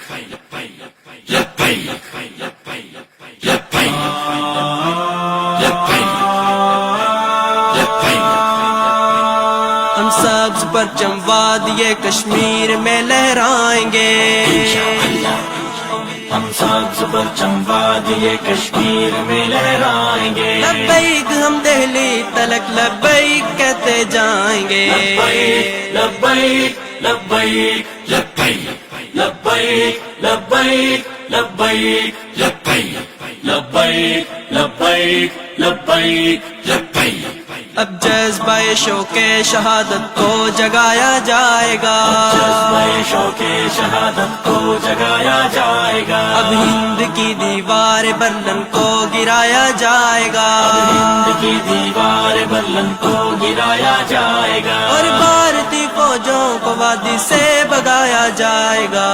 ہم سبز پرچم وادی کشمیر میں لہرائیں گے، ہم سبز پرچم وادی کشمیر میں لہرائیں گے، لبیک ہم دہلی تلک لبیک کہتے جائیں گے، لبیک لبیک لبیک لبیک لبیک لبیک لبیک لبیک لبیک لبیک لبیک۔ اب جذبہ شوق شہادت کو جگایا جائے گا، جذبہ شوق شہادت کو جگایا جائے گا، اب ہند کی دیوار برلن کو گرایا جائے گا، ہند کی دیوار برلن کو گرایا جائے گا، اور بھارتی فوجوں کو وادی سے بھگایا جائے گا۔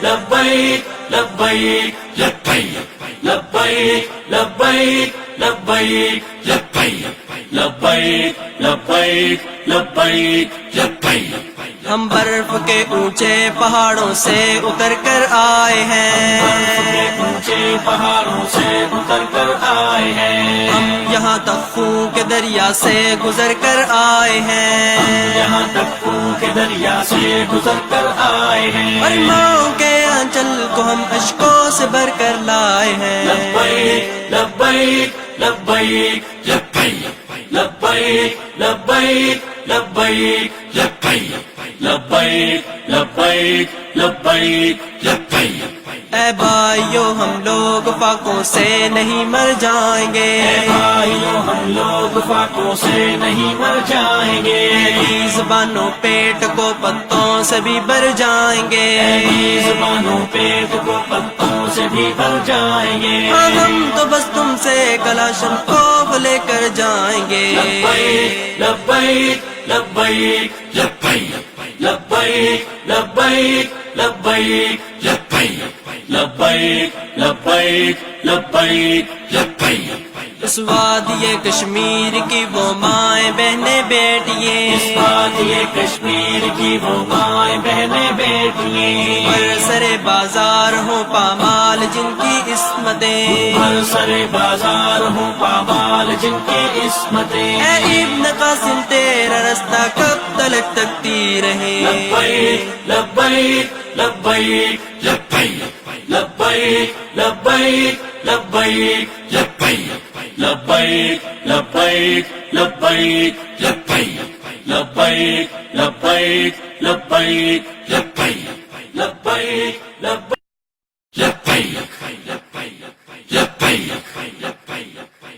لبیک لبیک لبیک لبیک لبیک لبیک لبیک لبیک لبیک لبیک لبیک لبیک۔ ہم برف کے اونچے پہاڑوں سے اتر کر آئے ہیں، برف کے اونچے پہاڑوں سے اتر کر آئے ہیں، ہم یہاں تک خون کے دریا سے گزر کر آئے ہیں، یہاں تک خون کے دریا سے گزر کر آئے ہیں، اور ماؤں کے آنچل کو ہم اشکوں سے بھر کر لائے ہیں۔ لبیک لبیک لبیک لبیک لبیک لبیک لبیک لبیک لبیک لبیک لبیک لبیک۔ اے بھائیو ہم لوگ فاقوں سے نہیں مر جائیں گے، بھائیوں ہم لوگ فاقوں سے نہیں مر جائیں گے، زبانوں پیٹ کو پتوں سے بھی بھر جائیں گے، زبانوں پیٹ کو پتوں سے بھی بھر جائیں گے، ہاں ہم تو بس تم سے کلاشن کوف لے کر جائیں گے۔ لبیک لبیک لبیک لبیک لبیک لبیک لبیک لبیک لبیک لبیک لبیک لبیک۔ اس وادی کشمیر کی وہ مائیں بہنیں بیٹیاں، اس وادی کشمیر کی وہ مائیں بہنیں بیٹیاں، ہر سرے بازار ہوں پامال جن کی عصمتیں، ہر سرے بازار ہوں پامال جن کی عصمتیں، اے ابن قاسم تیرا رستہ کب تلک تکتی رہے۔ لبیک لبیک لبیک لبیک لبیک لبیک لبیک لبیک لبیک لبیک لبیک لبیک لبیک لبیک لبیک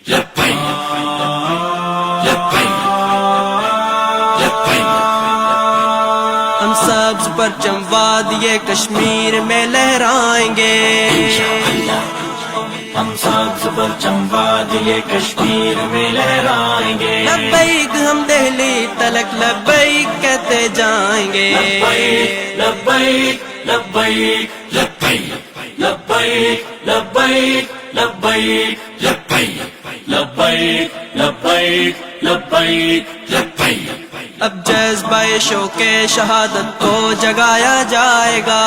لبیک لبیک ہم سبز پرچم وادی کشمیر میں لہرائیں گے، ہم سبز پرچم وادی کشمیر میں لہرائیں گے، لبیک ہم دہلی تلک لبیک کہتے جائیں گے، لبیک لبیک لبیک لبیک لبیک لبیک لبیک لبیک لبیک لبیک لبیک۔ اب جذبہ شوق شہادت کو جگایا جائے گا،